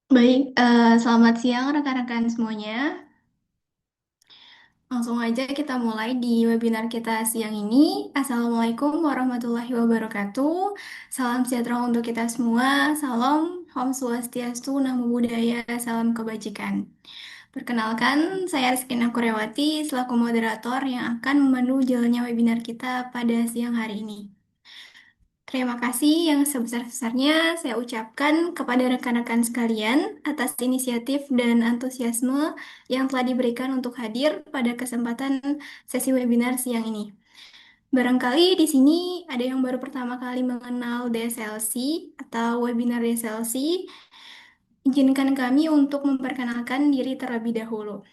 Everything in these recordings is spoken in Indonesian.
Baik, selamat siang rekan-rekan semuanya. Langsung aja kita mulai di webinar kita siang ini. Assalamualaikum warahmatullahi wabarakatuh. Salam sejahtera untuk kita semua. Salam Om Swastiastu, Namo Buddhaya, salam kebajikan. Perkenalkan, saya Rizky Nakurewati selaku moderator yang akan memandu jalannya webinar kita pada siang hari ini. Terima kasih yang sebesar-besarnya saya ucapkan kepada rekan-rekan sekalian atas inisiatif dan antusiasme yang telah diberikan untuk hadir pada kesempatan sesi webinar siang ini. Barangkali di sini ada yang baru pertama kali mengenal DSLC atau webinar DSLC. Izinkan kami untuk memperkenalkan diri terlebih dahulu.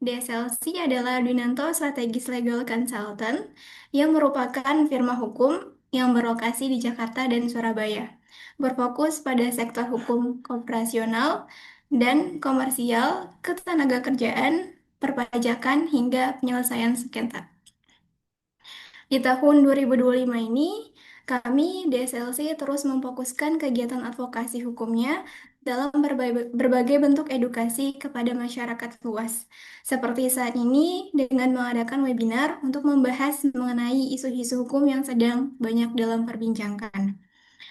DSLC adalah Dunanto Strategis Legal Consultant yang merupakan firma hukum yang berlokasi di Jakarta dan Surabaya, berfokus pada sektor hukum kooperasional dan komersial, ketenagakerjaan, perpajakan, hingga penyelesaian sengketa. Di tahun 2025 ini, kami DSLC terus memfokuskan kegiatan advokasi hukumnya dalam berbagai bentuk edukasi kepada masyarakat luas. Seperti saat ini dengan mengadakan webinar untuk membahas mengenai isu-isu hukum yang sedang banyak dalam perbincangan.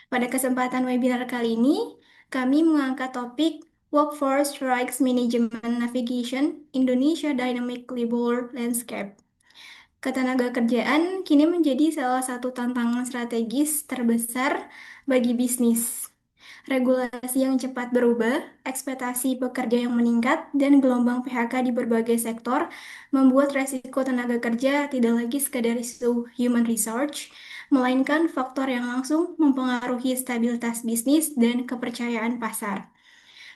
Pada kesempatan webinar kali ini, kami mengangkat topik Workforce Rights Management Navigation Indonesia Dynamic Labor Landscape. Ketenagakerjaan kini menjadi salah satu tantangan strategis terbesar bagi bisnis. Regulasi yang cepat berubah, ekspektasi pekerja yang meningkat, dan gelombang PHK di berbagai sektor membuat resiko tenaga kerja tidak lagi sekadar isu human resource, melainkan faktor yang langsung mempengaruhi stabilitas bisnis dan kepercayaan pasar.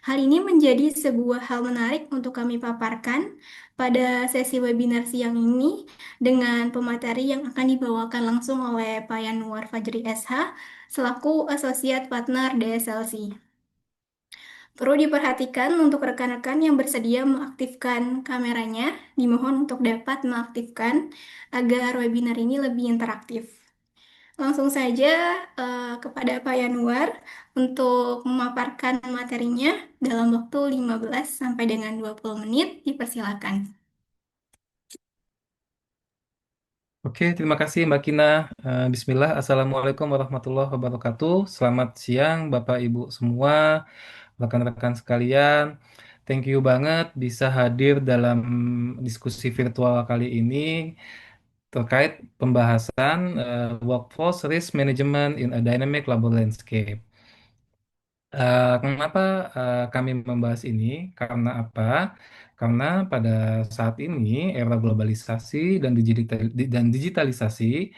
Hal ini menjadi sebuah hal menarik untuk kami paparkan pada sesi webinar siang ini dengan pemateri yang akan dibawakan langsung oleh Pak Yanuar Fajri SH selaku Associate Partner DSLC. Perlu diperhatikan untuk rekan-rekan yang bersedia mengaktifkan kameranya, dimohon untuk dapat mengaktifkan agar webinar ini lebih interaktif. Langsung saja kepada Pak Yanuar untuk memaparkan materinya dalam waktu 15 sampai dengan 20 menit. Dipersilakan. Oke, terima kasih Mbak Kina. Bismillah, Assalamualaikum warahmatullahi wabarakatuh. Selamat siang Bapak Ibu semua, rekan-rekan sekalian. Thank you banget bisa hadir dalam diskusi virtual kali ini terkait pembahasan Workforce Risk Management in a Dynamic Labor Landscape. Kenapa kami membahas ini? Karena apa? Karena pada saat ini era globalisasi dan digitalisasi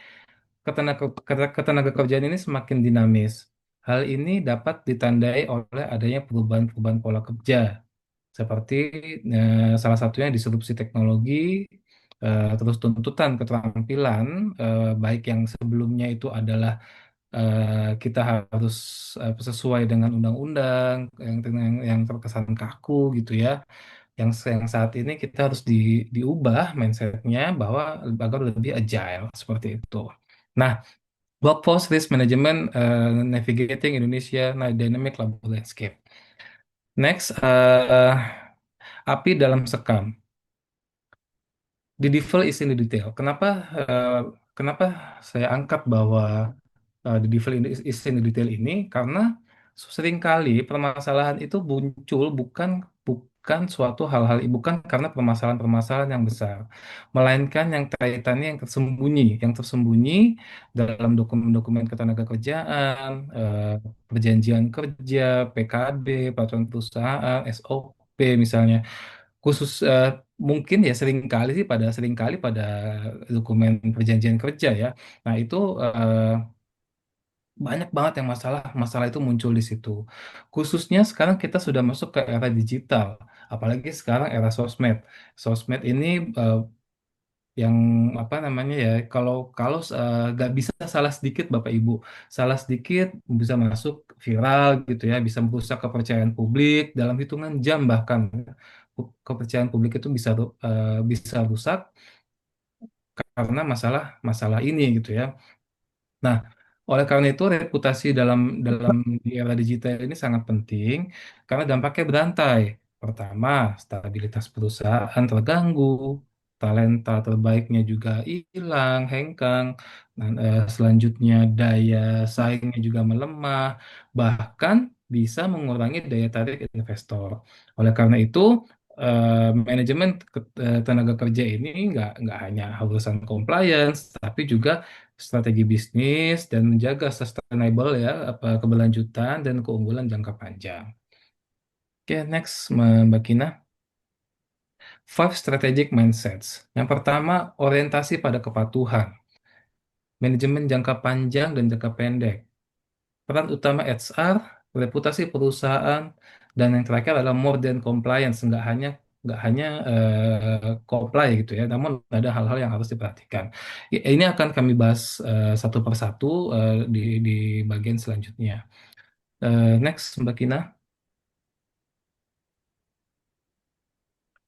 ketenaga kerjaan ini semakin dinamis. Hal ini dapat ditandai oleh adanya perubahan-perubahan pola kerja, seperti salah satunya disrupsi teknologi, terus tuntutan keterampilan, baik yang sebelumnya itu adalah kita harus sesuai dengan undang-undang yang terkesan kaku gitu ya. Yang saat ini kita harus diubah mindsetnya bahwa agar lebih agile seperti itu. Nah, Workforce Risk Management Navigating Indonesia Dynamic Labor Landscape. Next, api dalam sekam. The devil is in the detail. eh, kenapa saya angkat bahwa the devil is in the detail ini? Karena seringkali permasalahan itu muncul bukan suatu hal-hal bukan karena permasalahan-permasalahan yang besar, melainkan yang tersembunyi dalam dokumen-dokumen ketenagakerjaan, perjanjian kerja, PKB, peraturan perusahaan, SOP misalnya. Khusus mungkin ya seringkali pada dokumen perjanjian kerja ya. Nah, itu banyak banget yang masalah itu muncul di situ. Khususnya sekarang kita sudah masuk ke era digital, apalagi sekarang era sosmed. Sosmed ini yang apa namanya ya, kalau kalau nggak bisa salah sedikit Bapak Ibu, salah sedikit bisa masuk viral gitu ya, bisa merusak kepercayaan publik dalam hitungan jam bahkan. Kepercayaan publik itu bisa rusak karena masalah masalah ini gitu ya. Nah, Oleh karena itu, reputasi dalam dalam di era digital ini sangat penting karena dampaknya berantai. Pertama, stabilitas perusahaan terganggu, talenta terbaiknya juga hilang, hengkang. Dan selanjutnya daya saingnya juga melemah, bahkan bisa mengurangi daya tarik investor. Oleh karena itu, manajemen tenaga kerja ini nggak hanya urusan compliance, tapi juga strategi bisnis dan menjaga sustainable ya apa keberlanjutan dan keunggulan jangka panjang. Oke, next Mbak Kina. Five strategic mindsets. Yang pertama, orientasi pada kepatuhan, manajemen jangka panjang dan jangka pendek. Peran utama HR, reputasi perusahaan, dan yang terakhir adalah more than compliance, nggak hanya comply gitu ya, namun ada hal-hal yang harus diperhatikan. Ini akan kami bahas satu persatu di bagian selanjutnya. Next, Mbak Kina,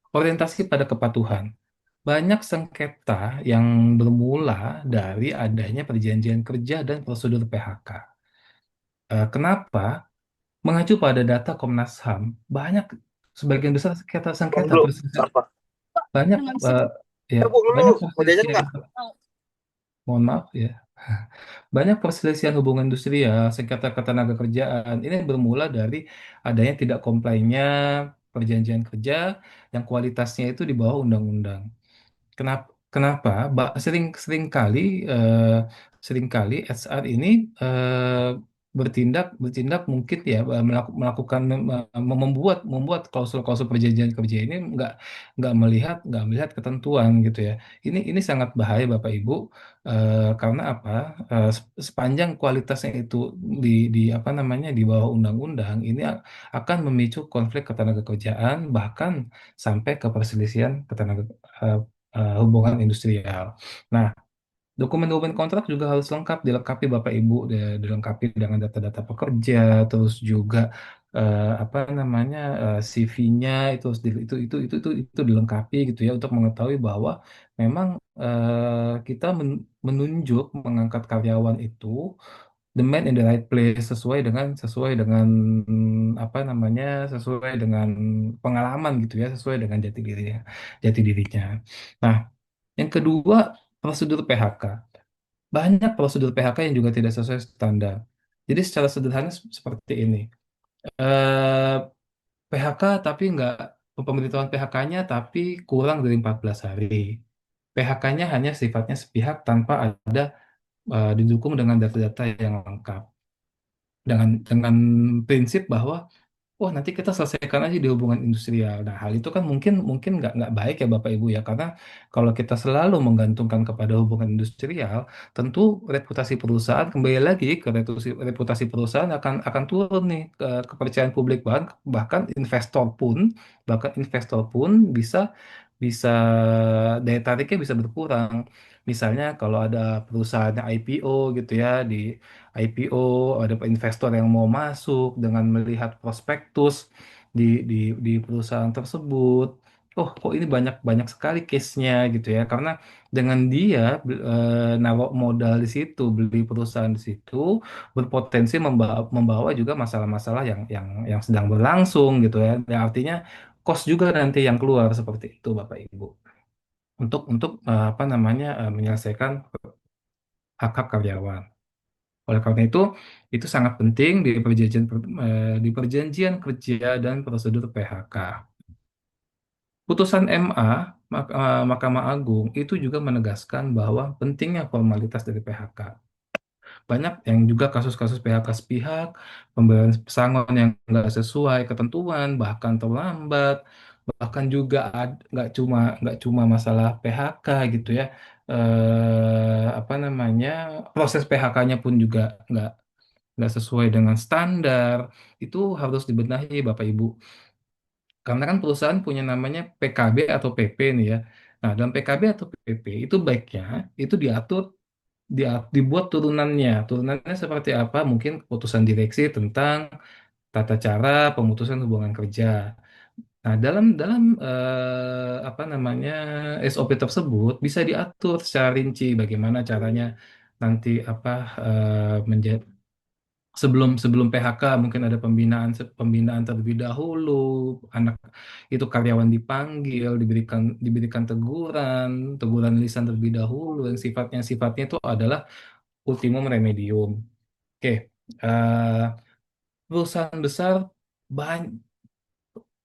orientasi pada kepatuhan. Banyak sengketa yang bermula dari adanya perjanjian kerja dan prosedur PHK. Kenapa? Mengacu pada data Komnas HAM, banyak sebagian besar Bang sengketa dulu, perselisihan apa? banyak Dengan eh, sih. ya Terbang dulu, banyak mau jajan perselisihan nggak? mohon maaf ya banyak perselisihan hubungan industrial sengketa ketenaga kerjaan ini bermula dari adanya tidak komplainnya perjanjian kerja yang kualitasnya itu di bawah undang-undang. Kenapa? Sering sering kali HR ini bertindak mungkin ya melakukan membuat klausul-klausul perjanjian kerja ini nggak melihat ketentuan gitu ya. Ini sangat bahaya Bapak Ibu karena apa? Sepanjang kualitasnya itu di apa namanya di bawah undang-undang ini akan memicu konflik ketenagakerjaan bahkan sampai ke perselisihan hubungan industrial. Nah, dokumen-dokumen kontrak juga harus lengkap, dilengkapi Bapak Ibu, dilengkapi dengan data-data pekerja, terus juga apa namanya CV-nya itu harus itu dilengkapi gitu ya untuk mengetahui bahwa memang kita menunjuk mengangkat karyawan itu the man in the right place sesuai dengan apa namanya sesuai dengan pengalaman gitu ya sesuai dengan jati dirinya. Nah, yang kedua prosedur PHK. Banyak prosedur PHK yang juga tidak sesuai standar. Jadi secara sederhana seperti ini. Eh, PHK tapi nggak pemberitahuan PHK-nya tapi kurang dari 14 hari. PHK-nya hanya sifatnya sepihak tanpa ada didukung dengan data-data yang lengkap. Dengan prinsip bahwa oh nanti kita selesaikan aja di hubungan industrial. Nah hal itu kan mungkin mungkin nggak baik ya Bapak Ibu ya karena kalau kita selalu menggantungkan kepada hubungan industrial, tentu reputasi perusahaan kembali lagi ke reputasi perusahaan akan turun nih ke kepercayaan publik bahkan investor pun bisa bisa daya tariknya bisa berkurang. Misalnya kalau ada perusahaannya IPO gitu ya di IPO ada investor yang mau masuk dengan melihat prospektus di di di perusahaan tersebut. Oh, kok ini banyak banyak sekali case-nya gitu ya. Karena dengan dia naruh modal di situ, beli perusahaan di situ, berpotensi membawa juga masalah-masalah yang sedang berlangsung gitu ya. Yang artinya cost juga nanti yang keluar seperti itu Bapak Ibu. Untuk apa namanya menyelesaikan hak-hak karyawan. Oleh karena itu sangat penting di perjanjian kerja dan prosedur PHK. Putusan MA, Mahkamah Agung, itu juga menegaskan bahwa pentingnya formalitas dari PHK. Banyak yang juga kasus-kasus PHK sepihak, pemberian pesangon yang nggak sesuai ketentuan, bahkan terlambat, bahkan juga nggak cuma masalah PHK gitu ya. Apa namanya proses PHK-nya pun juga nggak sesuai dengan standar, itu harus dibenahi Bapak Ibu. Karena kan perusahaan punya namanya PKB atau PP nih ya. Nah, dalam PKB atau PP itu baiknya itu dibuat turunannya. Turunannya seperti apa? Mungkin keputusan direksi tentang tata cara pemutusan hubungan kerja. Nah, dalam dalam apa namanya SOP tersebut bisa diatur secara rinci bagaimana caranya nanti apa menjadi sebelum sebelum PHK mungkin ada pembinaan terlebih dahulu, anak itu karyawan dipanggil, diberikan teguran, teguran lisan terlebih dahulu yang sifatnya itu adalah ultimum remedium. Oke, eh, perusahaan besar banyak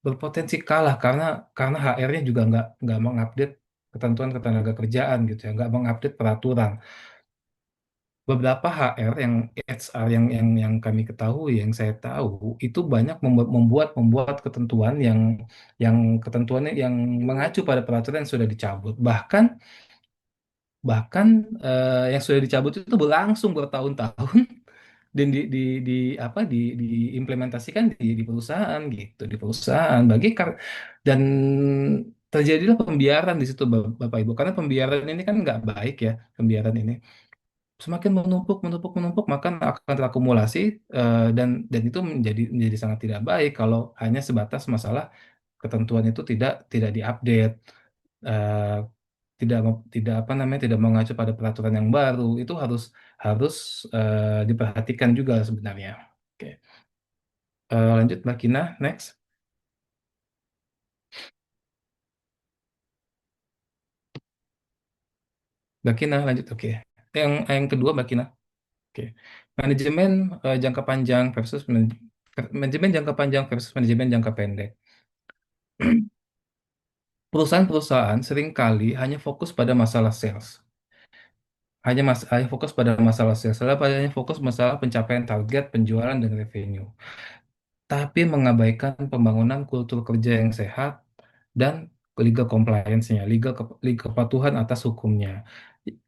berpotensi kalah karena HR-nya juga nggak mengupdate ketentuan ketenaga kerjaan gitu ya, nggak mengupdate peraturan. Beberapa HR yang HR yang kami ketahui, yang saya tahu itu banyak membuat ketentuan yang ketentuannya yang mengacu pada peraturan yang sudah dicabut. Bahkan bahkan yang sudah dicabut itu berlangsung bertahun-tahun dan di apa diimplementasikan di perusahaan gitu di perusahaan dan terjadilah pembiaran di situ Bapak Ibu, karena pembiaran ini kan nggak baik ya. Pembiaran ini semakin menumpuk menumpuk menumpuk maka akan terakumulasi, dan itu menjadi sangat tidak baik kalau hanya sebatas masalah ketentuan itu tidak diupdate, eh, tidak apa namanya tidak mengacu pada peraturan yang baru. Itu harus harus diperhatikan juga sebenarnya. Oke. Lanjut Mbak Kina, next. Mbak Kina lanjut. Oke. Yang kedua Mbak Kina. Oke. Manajemen jangka panjang versus manajemen jangka panjang versus manajemen jangka pendek. Perusahaan-perusahaan seringkali hanya fokus pada masalah sales. Hanya fokus pada masalah sales. Hanya fokus masalah pencapaian target, penjualan, dan revenue. Tapi mengabaikan pembangunan kultur kerja yang sehat dan legal compliance-nya, legal kepatuhan atas hukumnya.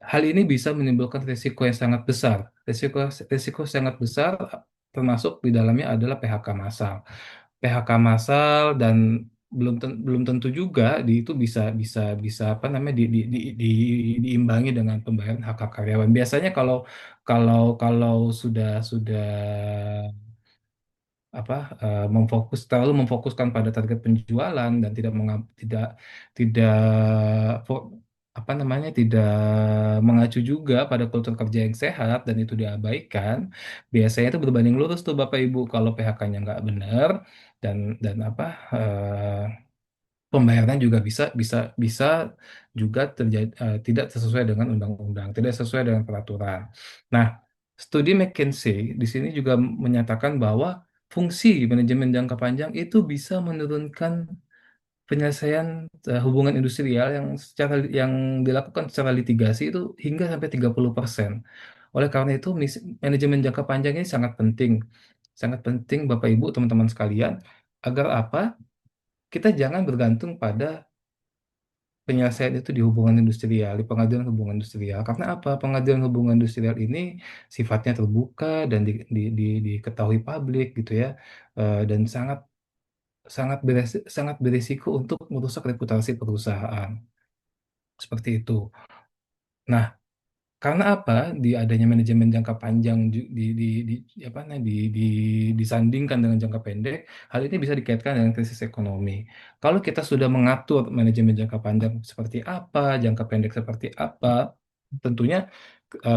Hal ini bisa menimbulkan risiko yang sangat besar. Risiko risiko sangat besar termasuk di dalamnya adalah PHK massal. PHK massal dan belum tentu juga itu bisa bisa bisa apa namanya diimbangi dengan pembayaran hak-hak karyawan. Biasanya kalau kalau kalau sudah apa terlalu memfokuskan pada target penjualan dan tidak tidak fo- apa namanya tidak mengacu juga pada kultur kerja yang sehat dan itu diabaikan, biasanya itu berbanding lurus tuh Bapak Ibu kalau PHK-nya nggak benar dan apa pembayarannya juga bisa bisa bisa juga terjadi tidak sesuai dengan undang-undang, tidak sesuai dengan peraturan. Nah, studi McKinsey di sini juga menyatakan bahwa fungsi manajemen jangka panjang itu bisa menurunkan penyelesaian hubungan industrial yang dilakukan secara litigasi itu hingga sampai 30%. Oleh karena itu, manajemen jangka panjang ini sangat penting. Sangat penting Bapak Ibu, teman-teman sekalian, agar apa? Kita jangan bergantung pada penyelesaian itu di hubungan industrial, di pengadilan hubungan industrial. Karena apa? Pengadilan hubungan industrial ini sifatnya terbuka dan diketahui publik gitu ya. Dan sangat berisiko untuk merusak reputasi perusahaan. Seperti itu. Nah, karena apa? Di adanya manajemen jangka panjang apa namanya disandingkan dengan jangka pendek, hal ini bisa dikaitkan dengan krisis ekonomi. Kalau kita sudah mengatur manajemen jangka panjang seperti apa, jangka pendek seperti apa, tentunya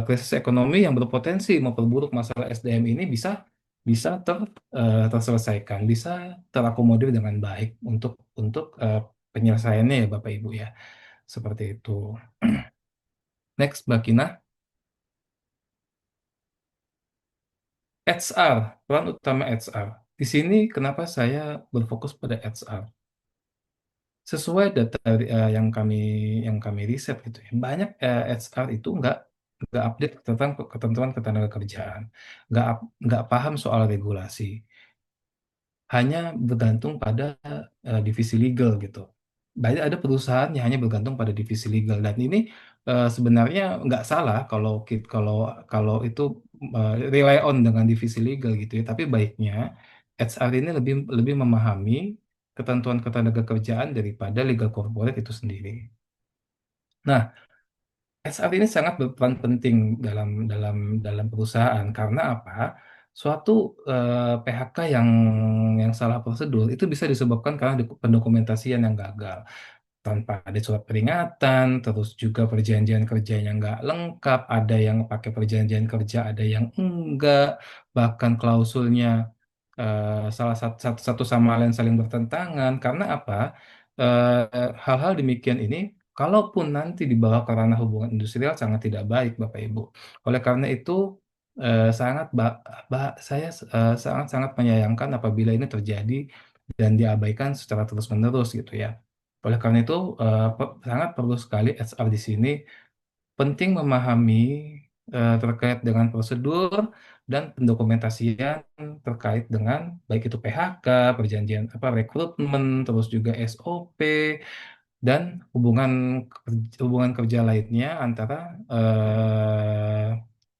krisis ekonomi yang berpotensi memperburuk masalah SDM ini bisa bisa terselesaikan, bisa terakomodir dengan baik untuk penyelesaiannya ya Bapak Ibu ya. Seperti itu. Next, Mbak Kina. HR, peran utama HR. Di sini kenapa saya berfokus pada HR? Sesuai data yang kami riset gitu ya, banyak HR itu nggak update tentang ketentuan ketenaga kerjaan, nggak paham soal regulasi, hanya bergantung pada divisi legal gitu. Banyak ada perusahaan yang hanya bergantung pada divisi legal dan ini sebenarnya nggak salah kalau itu rely on dengan divisi legal gitu ya. Tapi baiknya HR ini lebih lebih memahami ketentuan ketenaga kerjaan daripada legal corporate itu sendiri. Nah, HR ini sangat berperan penting dalam dalam dalam perusahaan karena apa? Suatu PHK yang salah prosedur itu bisa disebabkan karena pendokumentasian yang gagal. tanpa ada surat peringatan, terus juga perjanjian kerjanya nggak lengkap, ada yang pakai perjanjian kerja, ada yang enggak, bahkan klausulnya salah satu sama lain saling bertentangan. Karena apa? Hal-hal demikian ini, kalaupun nanti dibawa ke ranah hubungan industrial sangat tidak baik, Bapak Ibu. Oleh karena itu, sangat saya sangat-sangat menyayangkan apabila ini terjadi dan diabaikan secara terus-menerus gitu ya. Oleh karena itu, sangat perlu sekali HR di sini penting memahami terkait dengan prosedur dan pendokumentasian terkait dengan baik itu PHK, perjanjian apa rekrutmen, terus juga SOP dan hubungan kerja lainnya antara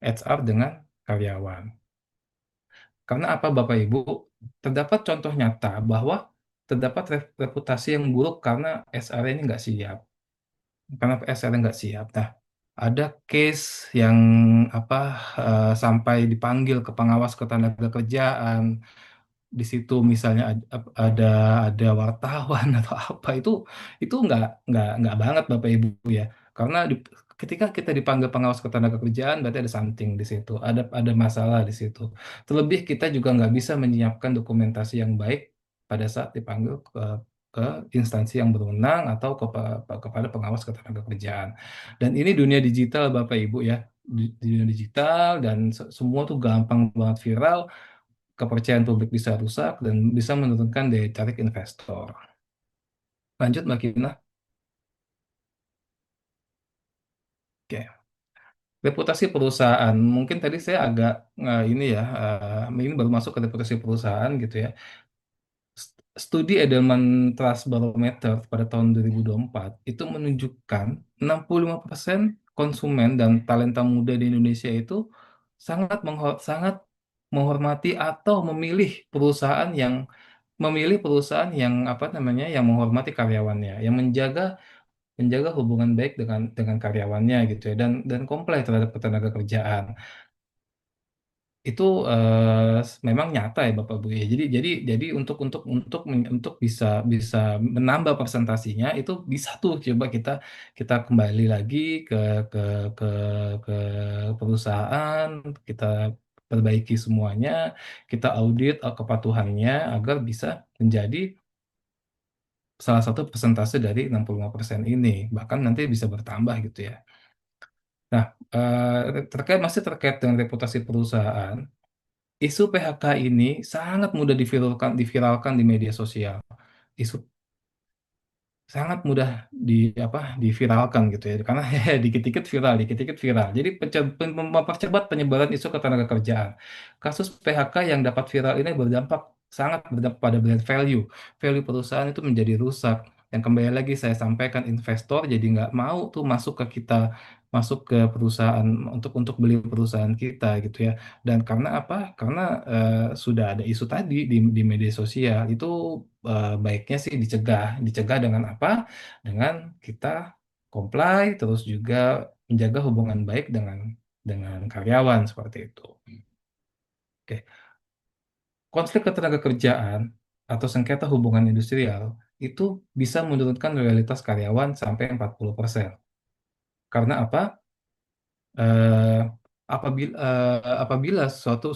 HR dengan karyawan. Karena apa Bapak Ibu? Terdapat contoh nyata bahwa terdapat reputasi yang buruk karena SR ini nggak siap. Karena SR nggak siap. Nah, ada case yang apa sampai dipanggil ke pengawas ketenagakerjaan, di situ misalnya ada ada wartawan atau apa itu nggak banget Bapak Ibu ya, karena ketika kita dipanggil pengawas ketenagakerjaan berarti ada something di situ, ada masalah di situ. Terlebih kita juga nggak bisa menyiapkan dokumentasi yang baik pada saat dipanggil ke instansi yang berwenang atau kepada pengawas ketenagakerjaan. Dan ini dunia digital Bapak Ibu ya, di dunia digital dan semua tuh gampang banget viral, kepercayaan publik bisa rusak dan bisa menurunkan daya tarik investor. Lanjut Mbak Kina. Oke. Reputasi perusahaan. Mungkin tadi saya agak ini ya, ini baru masuk ke reputasi perusahaan gitu ya. Studi Edelman Trust Barometer pada tahun 2024 itu menunjukkan 65% konsumen dan talenta muda di Indonesia itu sangat menghormati atau memilih perusahaan yang apa namanya yang menghormati karyawannya, yang menjaga menjaga hubungan baik dengan karyawannya gitu ya, dan komplain terhadap ketenaga kerjaan. Itu memang nyata ya Bapak Bu ya. Jadi untuk bisa bisa menambah presentasinya itu bisa tuh coba kita kita kembali lagi ke ke ke ke perusahaan, kita perbaiki semuanya, kita audit kepatuhannya agar bisa menjadi salah satu persentase dari 65% ini, bahkan nanti bisa bertambah gitu ya. Nah, masih terkait dengan reputasi perusahaan, isu PHK ini sangat mudah diviralkan di media sosial. Isu sangat mudah diviralkan gitu ya, karena dikit-dikit viral, dikit-dikit viral. Jadi mempercepat penyebaran isu ketenagakerjaan. Kasus PHK yang dapat viral ini sangat berdampak pada brand value. Value perusahaan itu menjadi rusak. Yang kembali lagi saya sampaikan, investor jadi nggak mau tuh masuk ke perusahaan untuk beli perusahaan kita gitu ya. Dan karena apa? Karena sudah ada isu tadi di media sosial itu, baiknya sih dicegah dengan apa? Dengan kita comply, terus juga menjaga hubungan baik dengan karyawan seperti itu. Oke, konflik ketenagakerjaan atau sengketa hubungan industrial itu bisa menurunkan loyalitas karyawan sampai 40%. Karena apa? eh, apabila suatu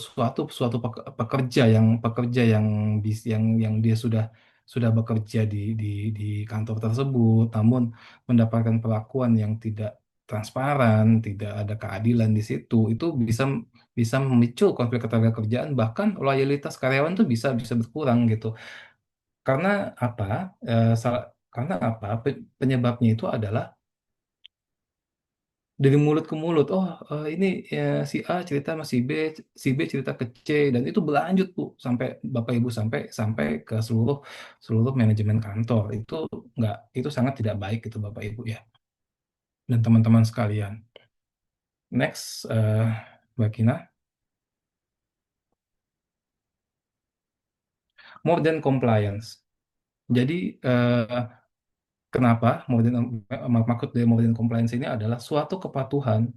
pekerja yang dia sudah bekerja di kantor tersebut, namun mendapatkan perlakuan yang tidak transparan, tidak ada keadilan di situ, itu bisa bisa memicu konflik ketenagakerjaan, bahkan loyalitas karyawan tuh bisa bisa berkurang gitu. Karena apa? Karena apa? Penyebabnya itu adalah dari mulut ke mulut. Oh, ini si A cerita sama si B cerita ke C, dan itu berlanjut Bu sampai Bapak Ibu, sampai sampai ke seluruh seluruh manajemen kantor. Itu sangat tidak baik itu Bapak Ibu ya, dan teman-teman sekalian. Next, Mbak Kina, more than compliance. Jadi kenapa maksud dari more than compliance ini adalah suatu kepatuhan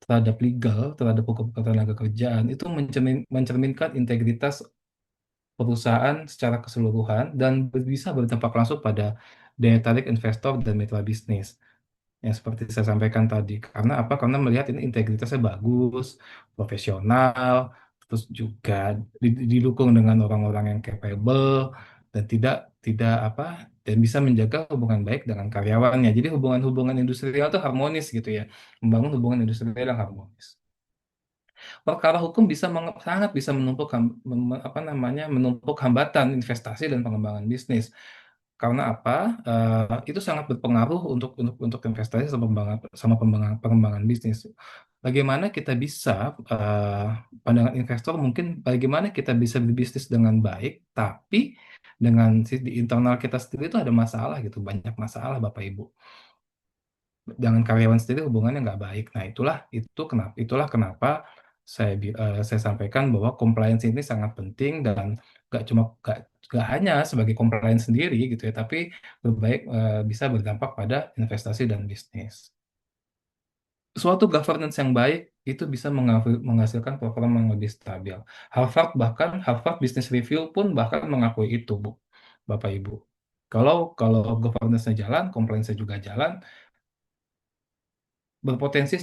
terhadap legal, terhadap hukum ketenaga kerjaan itu mencerminkan integritas perusahaan secara keseluruhan dan bisa berdampak langsung pada daya tarik investor dan mitra bisnis. Yang seperti saya sampaikan tadi. Karena apa? Karena melihat ini integritasnya bagus, profesional, terus juga didukung dengan orang-orang yang capable dan tidak apa dan bisa menjaga hubungan baik dengan karyawannya. Jadi hubungan-hubungan industrial itu harmonis gitu ya. Membangun hubungan industrial yang harmonis. Perkara hukum bisa sangat bisa menumpuk apa namanya menumpuk hambatan investasi dan pengembangan bisnis. Karena apa? Itu sangat berpengaruh untuk investasi sama pengembangan bisnis. Bagaimana kita bisa pandangan investor mungkin bagaimana kita bisa berbisnis dengan baik, tapi dengan di internal kita sendiri itu ada masalah gitu, banyak masalah Bapak Ibu. Dengan karyawan sendiri hubungannya nggak baik. Nah, itulah kenapa saya sampaikan bahwa compliance ini sangat penting dan nggak hanya sebagai compliance sendiri gitu ya, tapi bisa berdampak pada investasi dan bisnis. Suatu governance yang baik itu bisa menghasilkan performa yang lebih stabil. Harvard Business Review pun bahkan mengakui itu, Bu, Bapak Ibu. Kalau governance-nya jalan, compliance-nya juga jalan, berpotensi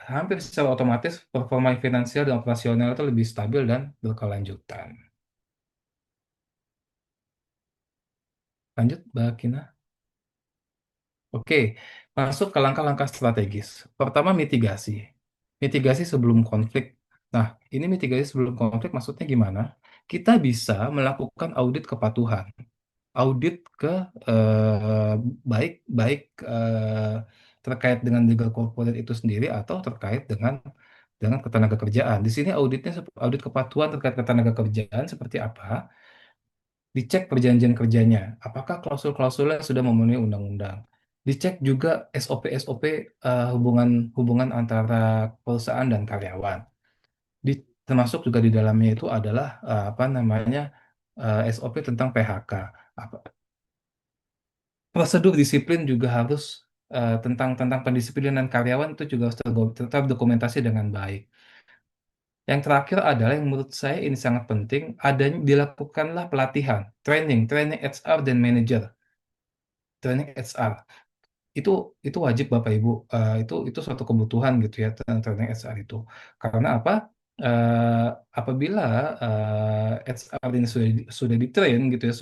hampir secara otomatis performa finansial dan operasional itu lebih stabil dan berkelanjutan. Lanjut, Mbak Kina. Oke, masuk ke langkah-langkah strategis. Pertama, mitigasi. Mitigasi sebelum konflik. Nah, ini mitigasi sebelum konflik maksudnya gimana? Kita bisa melakukan audit kepatuhan, audit ke eh, baik baik terkait dengan legal corporate itu sendiri atau terkait dengan ketenagakerjaan. Di sini audit kepatuhan terkait ketenagakerjaan seperti apa? Dicek perjanjian kerjanya, apakah klausul-klausulnya sudah memenuhi undang-undang. Dicek juga SOP-SOP hubungan hubungan antara perusahaan dan karyawan. Di, Termasuk juga di dalamnya itu adalah apa namanya SOP tentang PHK. Prosedur disiplin juga harus tentang pendisiplinan karyawan itu juga harus tetap dokumentasi dengan baik. Yang terakhir adalah yang menurut saya ini sangat penting, adanya dilakukanlah pelatihan, training HR dan manager, training HR. Itu itu wajib Bapak Ibu. Itu suatu kebutuhan gitu ya training HR itu. Karena apa? Eh, Apabila HR ini sudah ditrain gitu ya,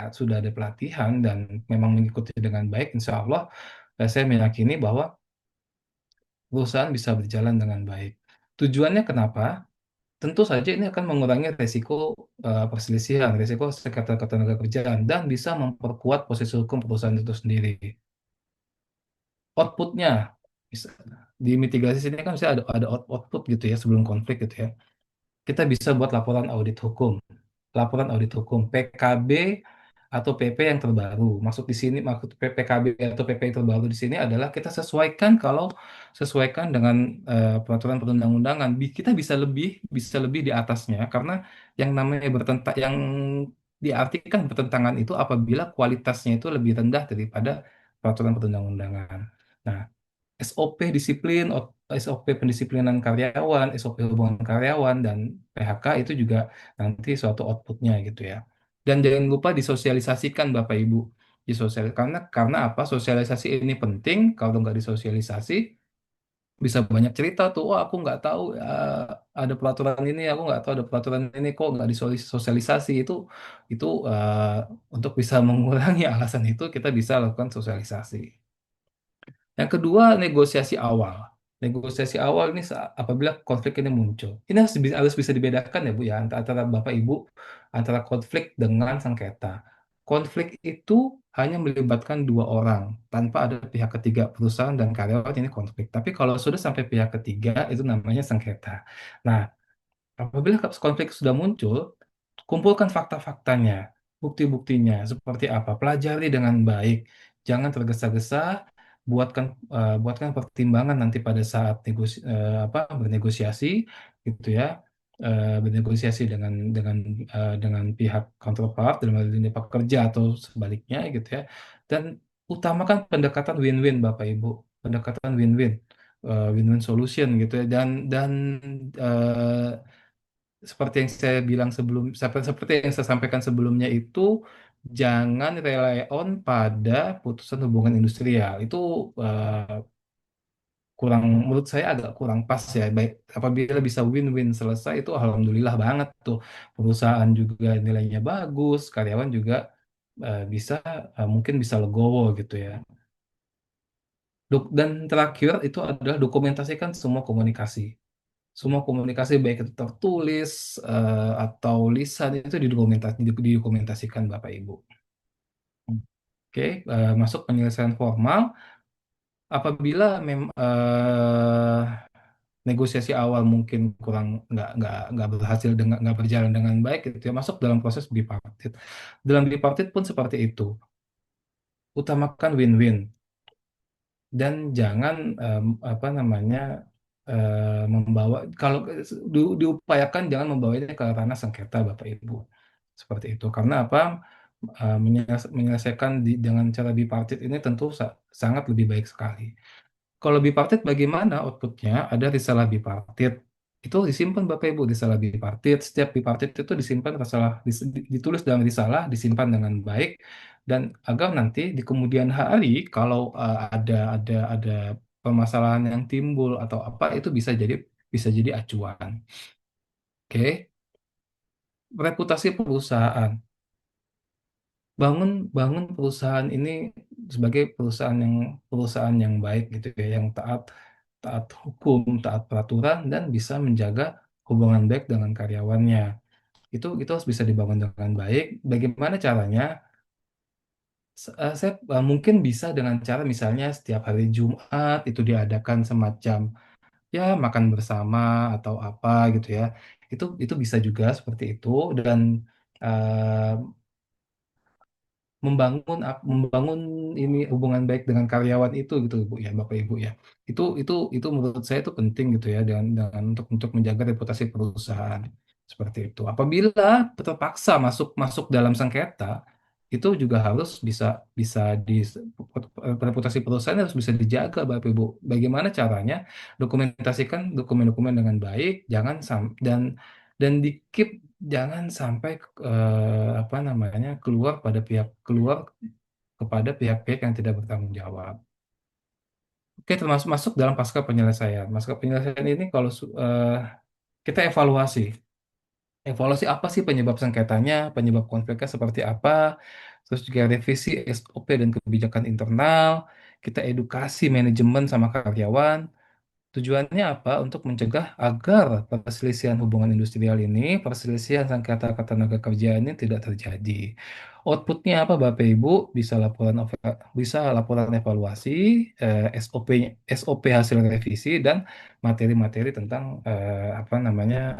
sudah ada pelatihan dan memang mengikuti dengan baik, insya Allah saya meyakini bahwa perusahaan bisa berjalan dengan baik. Tujuannya kenapa? Tentu saja ini akan mengurangi risiko perselisihan, risiko sengketa ketenagakerjaan, dan bisa memperkuat posisi hukum perusahaan itu sendiri. Outputnya, bisa, di mitigasi sini kan bisa ada output gitu ya sebelum konflik gitu ya. Kita bisa buat laporan audit hukum PKB atau PP yang terbaru. Maksud PKB atau PP yang terbaru di sini adalah kita sesuaikan dengan peraturan perundang-undangan. Kita bisa lebih di atasnya karena yang namanya yang diartikan bertentangan itu apabila kualitasnya itu lebih rendah daripada peraturan perundang-undangan. Nah, SOP disiplin, SOP pendisiplinan karyawan, SOP hubungan karyawan, dan PHK itu juga nanti suatu outputnya gitu ya. Dan jangan lupa disosialisasikan Bapak Ibu. Karena apa? Sosialisasi ini penting. Kalau nggak disosialisasi, bisa banyak cerita tuh. Oh, aku nggak tahu ada peraturan ini, aku nggak tahu ada peraturan ini kok nggak disosialisasi itu untuk bisa mengurangi alasan itu kita bisa lakukan sosialisasi. Yang kedua, negosiasi awal. Negosiasi awal ini apabila konflik ini muncul. Ini harus bisa dibedakan ya Bu ya antara Bapak Ibu antara konflik dengan sengketa. Konflik itu hanya melibatkan dua orang tanpa ada pihak ketiga, perusahaan dan karyawan ini konflik. Tapi kalau sudah sampai pihak ketiga itu namanya sengketa. Nah, apabila konflik sudah muncul, kumpulkan fakta-faktanya, bukti-buktinya seperti apa, pelajari dengan baik, jangan tergesa-gesa, buatkan pertimbangan nanti pada saat bernegosiasi gitu ya, bernegosiasi dengan pihak counterpart dalam hal ini pekerja atau sebaliknya gitu ya, dan utamakan pendekatan win-win Bapak Ibu, pendekatan win-win, win-win solution gitu ya, dan seperti yang saya bilang sebelum, seperti yang saya sampaikan sebelumnya itu, jangan rely on pada putusan hubungan industrial. Itu kurang, menurut saya agak kurang pas ya. Baik, apabila bisa win-win selesai itu alhamdulillah banget tuh. Perusahaan juga nilainya bagus, karyawan juga bisa mungkin bisa legowo gitu ya. Dan terakhir itu adalah dokumentasikan semua komunikasi. Semua komunikasi baik itu tertulis atau lisan itu didokumentasikan Bapak Ibu. Oke, masuk penyelesaian formal. Apabila negosiasi awal mungkin kurang nggak berhasil dengan nggak berjalan dengan baik gitu ya, masuk dalam proses bipartit. Dalam bipartit pun seperti itu. Utamakan win-win dan jangan apa namanya membawa kalau diupayakan jangan membawanya ke ranah sengketa Bapak Ibu. Seperti itu. Karena apa? Menyelesaikan dengan cara bipartit ini tentu sangat lebih baik sekali. Kalau bipartit bagaimana outputnya? Ada risalah bipartit. Itu disimpan Bapak Ibu risalah bipartit. Setiap bipartit itu disimpan risalah, ditulis dalam risalah, disimpan dengan baik dan agar nanti di kemudian hari kalau ada permasalahan yang timbul atau apa itu bisa jadi acuan. Oke, reputasi perusahaan. Bangun bangun perusahaan ini sebagai perusahaan yang baik gitu ya, yang taat taat hukum, taat peraturan dan bisa menjaga hubungan baik dengan karyawannya. Itu harus bisa dibangun dengan baik. Bagaimana caranya? Saya mungkin bisa dengan cara misalnya setiap hari Jumat itu diadakan semacam ya makan bersama atau apa gitu ya. Itu bisa juga seperti itu dan eh, membangun ini hubungan baik dengan karyawan itu gitu Bu ya Bapak Ibu ya. Itu menurut saya itu penting gitu ya dengan untuk menjaga reputasi perusahaan seperti itu. Apabila terpaksa masuk masuk dalam sengketa itu juga harus bisa bisa di reputasi perusahaan harus bisa dijaga Bapak Ibu. Bagaimana caranya? Dokumentasikan dokumen-dokumen dengan baik, jangan dan di keep jangan sampai apa namanya keluar kepada pihak-pihak yang tidak bertanggung jawab. Oke, termasuk masuk dalam pasca penyelesaian. Pasca penyelesaian ini kalau kita evaluasi, evaluasi apa sih penyebab sengketanya, penyebab konfliknya seperti apa, terus juga revisi SOP dan kebijakan internal, kita edukasi manajemen sama karyawan. Tujuannya apa? Untuk mencegah agar perselisihan hubungan industrial ini, perselisihan sengketa ketenaga kerjaan ini tidak terjadi. Outputnya apa, Bapak Ibu? Bisa laporan evaluasi, SOP hasil revisi dan materi-materi tentang apa namanya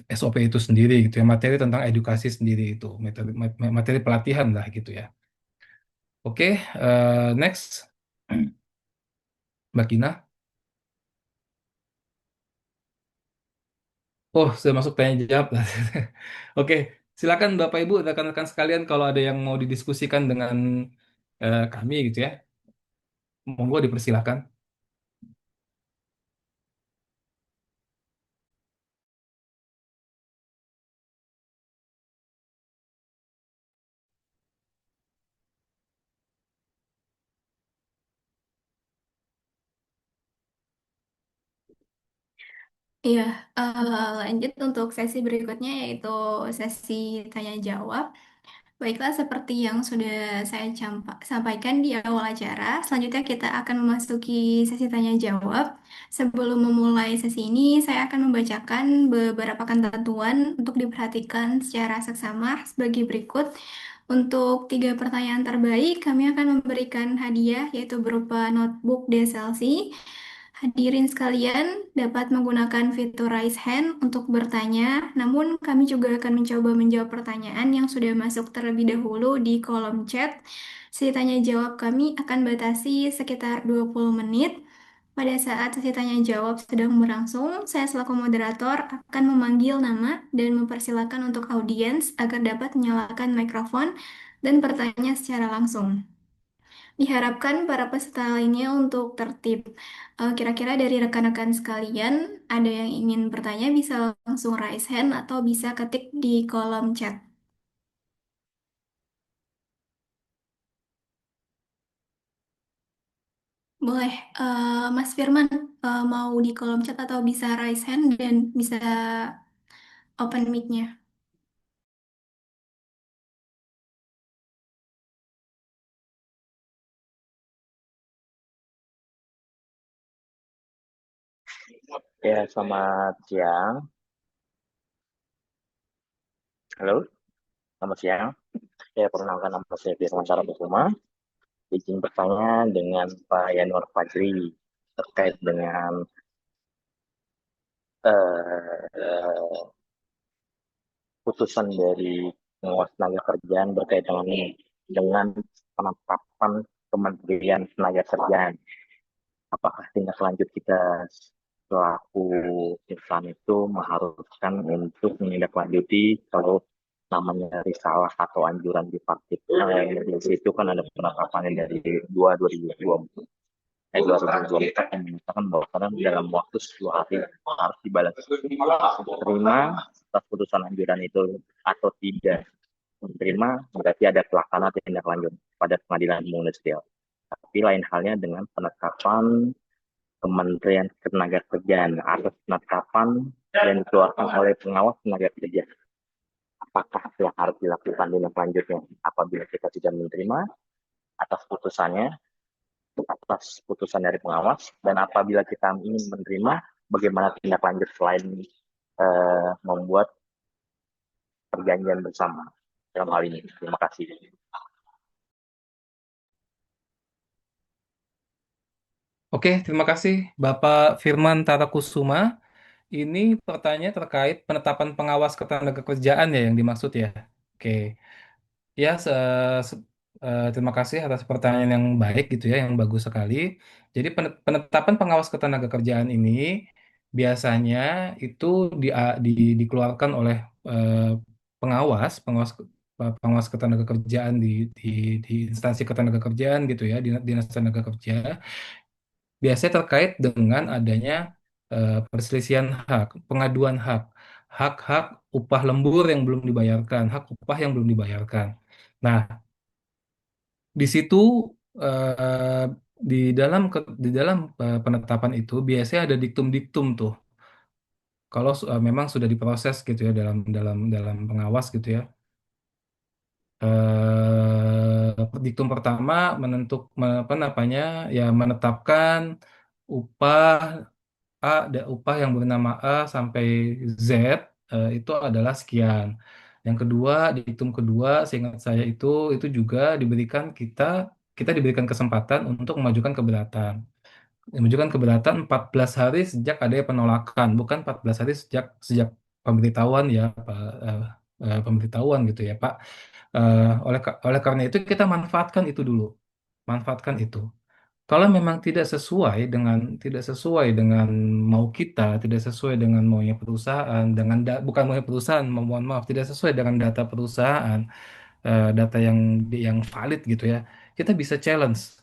SOP itu sendiri gitu ya, materi tentang edukasi sendiri itu, materi pelatihan lah gitu ya. Oke, next, Mbak Kina. Oh, sudah masuk tanya jawab. Oke, silakan Bapak Ibu, rekan-rekan sekalian kalau ada yang mau didiskusikan dengan kami gitu ya. Monggo dipersilakan. Iya, lanjut untuk sesi berikutnya yaitu sesi tanya jawab. Baiklah, seperti yang sudah saya sampaikan di awal acara, selanjutnya kita akan memasuki sesi tanya jawab. Sebelum memulai sesi ini, saya akan membacakan beberapa ketentuan untuk diperhatikan secara seksama sebagai berikut. Untuk 3 pertanyaan terbaik, kami akan memberikan hadiah yaitu berupa notebook DSLC. Hadirin sekalian dapat menggunakan fitur raise hand untuk bertanya, namun kami juga akan mencoba menjawab pertanyaan yang sudah masuk terlebih dahulu di kolom chat. Sesi tanya jawab kami akan batasi sekitar 20 menit. Pada saat sesi tanya jawab sedang berlangsung, saya selaku moderator akan memanggil nama dan mempersilahkan untuk audiens agar dapat menyalakan mikrofon dan bertanya secara langsung. Diharapkan para peserta lainnya untuk tertib. Kira-kira dari rekan-rekan sekalian, ada yang ingin bertanya bisa langsung raise hand atau bisa ketik di kolom chat. Boleh, Mas Firman, mau di kolom chat atau bisa raise hand dan bisa open mic-nya. Ya, selamat siang. Halo, selamat siang. Saya perkenalkan nama saya Firman Kusuma. Izin bertanya dengan Pak Yanwar Fajri terkait dengan eh, putusan dari pengawas tenaga kerjaan berkait dengan ini, dengan penetapan Kementerian Tenaga Kerjaan. Apakah tindak lanjut kita selaku insan itu mengharuskan untuk menindaklanjuti kalau namanya risalah atau anjuran di Partit itu kan ada penetapannya dari 2024 yang menyatakan bahwa kadang dalam waktu 10 hari harus dibalas terima atas putusan anjuran itu atau tidak menerima berarti ada pelaksana tindak lanjut pada pengadilan umum industrial. Tapi lain halnya dengan penetapan Kementerian Ketenagakerjaan atas penetapan yang dikeluarkan oleh pengawas tenaga kerja. Apakah yang harus dilakukan tindak lanjutnya apabila kita tidak menerima atas putusannya, atas putusan dari pengawas, dan apabila kita ingin menerima, bagaimana tindak lanjut selain membuat perjanjian bersama dalam hal ini. Terima kasih. Oke, terima kasih Bapak Firman Tarakusuma. Ini pertanyaan terkait penetapan pengawas ketenagakerjaan ya yang dimaksud ya. Oke, ya terima kasih atas pertanyaan yang baik gitu ya, yang bagus sekali. Jadi penetapan pengawas ketenagakerjaan ini biasanya itu dikeluarkan oleh eh, pengawas ketenagakerjaan di di instansi ketenagakerjaan gitu ya, dinas tenaga kerja. Biasanya terkait dengan adanya perselisihan hak, pengaduan hak, hak-hak upah lembur yang belum dibayarkan, hak upah yang belum dibayarkan. Nah, di situ eh, di dalam penetapan itu biasanya ada diktum-diktum tuh. Kalau memang sudah diproses gitu ya dalam pengawas gitu ya. Diktum pertama apa namanya ya menetapkan upah upah yang bernama A sampai Z itu adalah sekian. Yang kedua, diktum kedua, seingat saya itu juga kita diberikan kesempatan untuk mengajukan keberatan. Mengajukan keberatan 14 hari sejak adanya penolakan, bukan 14 hari sejak sejak pemberitahuan ya, pemberitahuan gitu ya, Pak. Oleh karena itu kita manfaatkan itu dulu. Manfaatkan itu. Kalau memang tidak sesuai dengan mau kita, tidak sesuai dengan maunya perusahaan, bukan maunya perusahaan, mohon maaf, tidak sesuai dengan data perusahaan, data yang valid gitu ya, kita bisa challenge,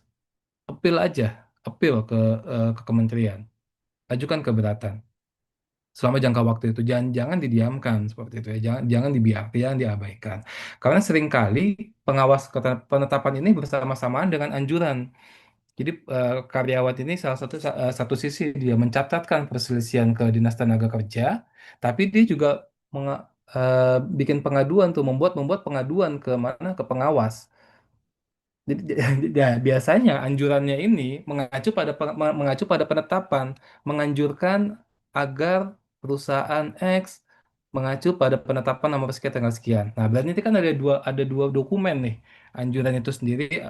appeal aja, appeal ke kementerian, ajukan keberatan selama jangka waktu itu. Jangan didiamkan seperti itu ya, jangan dibiarkan, jangan diabaikan, karena seringkali penetapan ini bersama-samaan dengan anjuran. Jadi karyawan ini satu sisi dia mencatatkan perselisihan ke Dinas Tenaga Kerja, tapi dia juga bikin pengaduan tuh, membuat membuat pengaduan ke mana, ke pengawas. Jadi ya, biasanya anjurannya ini mengacu pada penetapan, menganjurkan agar perusahaan X mengacu pada penetapan nomor sekian tanggal sekian. Nah, berarti ini kan ada dua dokumen nih, anjuran itu sendiri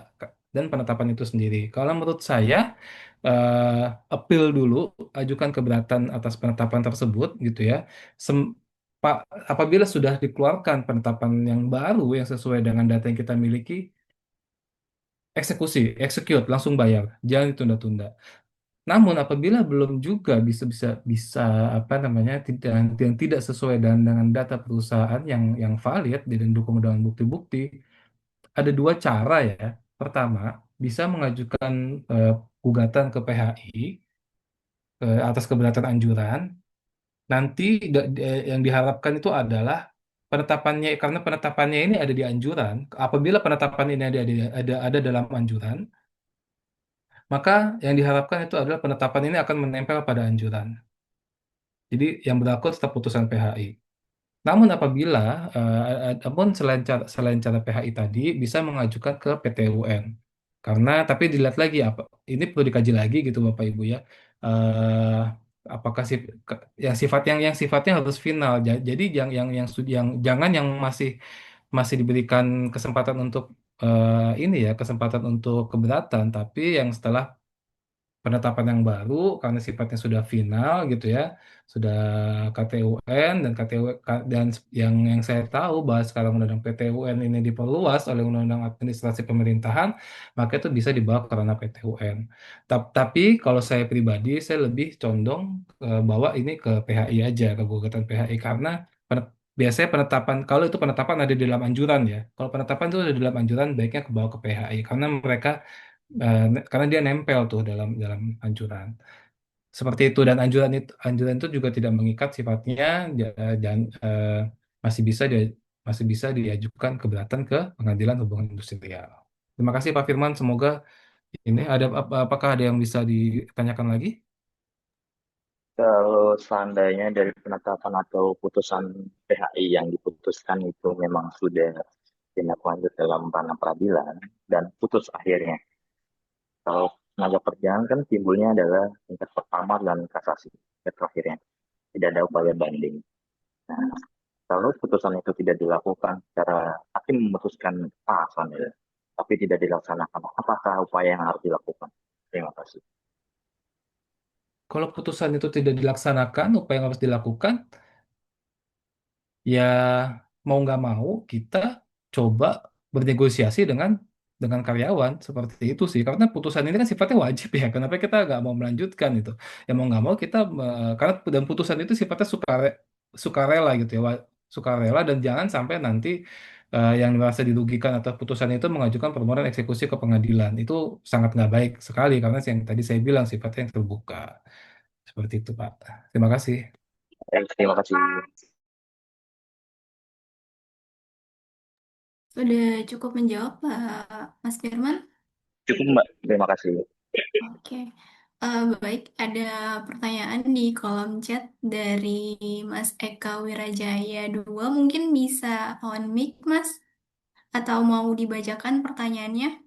dan penetapan itu sendiri. Kalau menurut saya appeal dulu, ajukan keberatan atas penetapan tersebut gitu ya. Sem- Apabila sudah dikeluarkan penetapan yang baru yang sesuai dengan data yang kita miliki, eksekusi, execute, langsung bayar, jangan ditunda-tunda. Namun apabila belum juga bisa apa namanya tidak yang tidak sesuai dengan data perusahaan yang valid dan didukung dengan bukti-bukti, ada dua cara ya. Pertama, bisa mengajukan eh, gugatan ke PHI atas keberatan anjuran. Nanti yang diharapkan itu adalah penetapannya, karena penetapannya ini ada di anjuran. Apabila penetapan ini ada dalam anjuran, maka yang diharapkan itu adalah penetapan ini akan menempel pada anjuran. Jadi yang berlaku tetap putusan PHI. Namun apabila, namun selain cara PHI tadi bisa mengajukan ke PT UN. Karena tapi dilihat lagi apa ini perlu dikaji lagi gitu Bapak Ibu ya. Eh, apakah yang sifatnya harus final. Jadi yang jangan yang masih diberikan kesempatan untuk ini ya, kesempatan untuk keberatan, tapi yang setelah penetapan yang baru karena sifatnya sudah final gitu ya, sudah KTUN dan dan yang saya tahu bahwa sekarang Undang-Undang PTUN ini diperluas oleh Undang-Undang Administrasi Pemerintahan, maka itu bisa dibawa ke ranah PTUN. Tapi kalau saya pribadi saya lebih condong bawa ini ke PHI aja, ke gugatan PHI karena biasanya penetapan, kalau itu penetapan ada di dalam anjuran ya. Kalau penetapan itu ada di dalam anjuran, baiknya ke bawah ke PHI karena mereka karena dia nempel tuh dalam dalam anjuran. Seperti itu, dan anjuran itu juga tidak mengikat sifatnya, dan masih bisa dia masih bisa diajukan keberatan ke Pengadilan Hubungan Industrial. Terima kasih Pak Firman, semoga ini apakah ada yang bisa ditanyakan lagi? Kalau seandainya dari penetapan atau putusan PHI yang diputuskan itu memang sudah tindak lanjut dalam ranah peradilan dan putus akhirnya. Kalau tenaga kerjaan kan timbulnya adalah tingkat pertama dan kasasi, tingkat terakhirnya. Tidak ada upaya banding. Nah, kalau putusan itu tidak dilakukan secara hakim memutuskan pasan ya, tapi tidak dilaksanakan, apakah upaya yang harus dilakukan? Terima kasih. Kalau putusan itu tidak dilaksanakan, apa yang harus dilakukan? Ya mau nggak mau kita coba bernegosiasi dengan karyawan seperti itu sih, karena putusan ini kan sifatnya wajib ya, kenapa kita nggak mau melanjutkan itu, ya mau nggak mau kita karena dan putusan itu sifatnya sukarela gitu ya, sukarela, dan jangan sampai nanti yang merasa dirugikan atas putusan itu mengajukan permohonan eksekusi ke pengadilan, itu sangat nggak baik sekali karena yang tadi saya bilang sifatnya yang terbuka seperti itu Pak. Terima kasih. Terima kasih. Sudah cukup menjawab, Pak Mas Firman? Cukup Mbak, terima kasih. Oke. Baik, ada pertanyaan di kolom chat dari Mas Eka Wirajaya 2. Mungkin bisa on mic, Mas? Atau mau dibacakan pertanyaannya?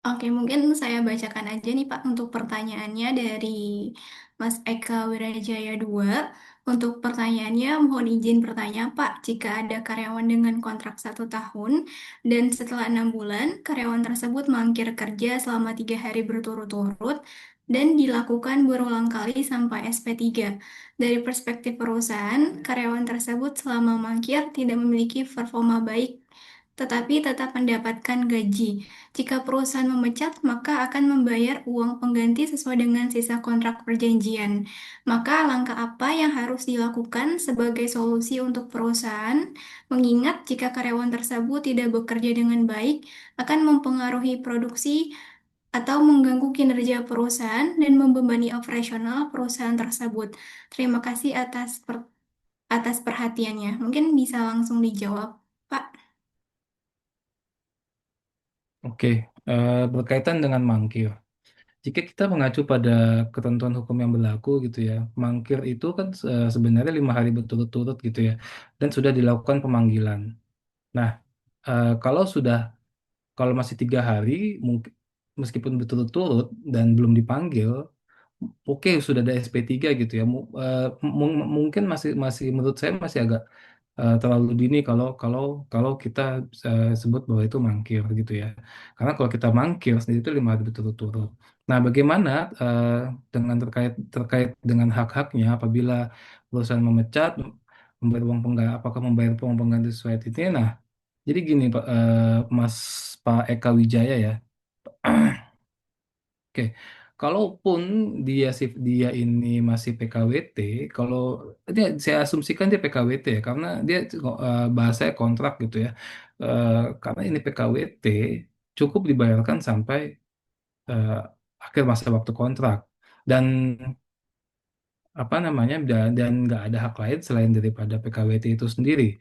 Oke, mungkin saya bacakan aja nih Pak untuk pertanyaannya dari Mas Eka Wirajaya 2. Untuk pertanyaannya, mohon izin bertanya Pak, jika ada karyawan dengan kontrak 1 tahun dan setelah 6 bulan, karyawan tersebut mangkir kerja selama 3 hari berturut-turut dan dilakukan berulang kali sampai SP3. Dari perspektif perusahaan, karyawan tersebut selama mangkir tidak memiliki performa baik, tetapi tetap mendapatkan gaji. Jika perusahaan memecat, maka akan membayar uang pengganti sesuai dengan sisa kontrak perjanjian. Maka langkah apa yang harus dilakukan sebagai solusi untuk perusahaan? Mengingat jika karyawan tersebut tidak bekerja dengan baik, akan mempengaruhi produksi atau mengganggu kinerja perusahaan dan membebani operasional perusahaan tersebut. Terima kasih atas perhatiannya. Mungkin bisa langsung dijawab, Pak. Oke, berkaitan dengan mangkir. Jika kita mengacu pada ketentuan hukum yang berlaku gitu ya, mangkir itu kan sebenarnya 5 hari berturut-turut gitu ya, dan sudah dilakukan pemanggilan. Nah, kalau masih 3 hari, mungkin meskipun berturut-turut dan belum dipanggil, oke sudah ada SP3 gitu ya. Mungkin masih masih menurut saya masih agak terlalu dini kalau kalau kalau kita sebut bahwa itu mangkir gitu ya. Karena kalau kita mangkir sendiri itu 5 hari berturut-turut. Nah, bagaimana dengan terkait terkait dengan hak-haknya apabila perusahaan memecat, membayar uang pengganti, apakah membayar uang pengganti sesuai ini? Nah, jadi gini Pak, Mas Pak Eka Wijaya ya. Oke. kalaupun dia ini masih PKWT, kalau dia saya asumsikan dia PKWT ya, karena dia bahasanya kontrak gitu ya. Eh, karena ini PKWT cukup dibayarkan sampai eh, akhir masa waktu kontrak dan apa namanya dan nggak ada hak lain selain daripada PKWT itu sendiri.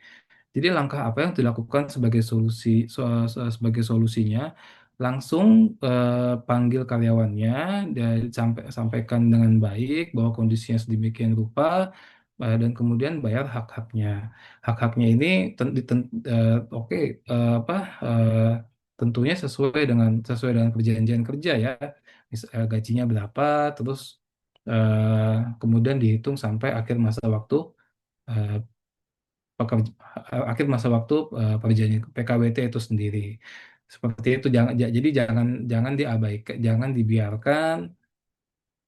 Jadi langkah apa yang dilakukan sebagai sebagai solusinya langsung panggil karyawannya dan sampaikan dengan baik bahwa kondisinya sedemikian rupa dan kemudian bayar hak-haknya. Hak-haknya ini oke apa tentunya sesuai dengan perjanjian kerja ya. Gajinya berapa terus kemudian dihitung sampai akhir masa waktu eh, akhir masa waktu perjanjian PKWT itu sendiri. Seperti itu jadi jangan jangan diabaikan,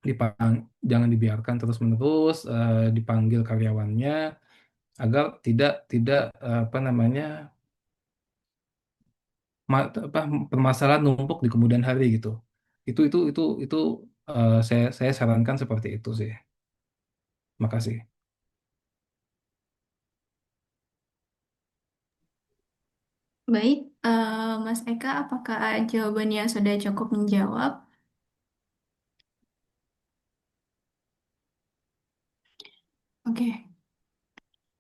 dipang, jangan dibiarkan terus-menerus dipanggil karyawannya agar tidak apa namanya apa permasalahan numpuk di kemudian hari gitu. Itu saya sarankan seperti itu sih. Makasih. Baik, Mas Eka, apakah jawabannya sudah cukup menjawab? Oke.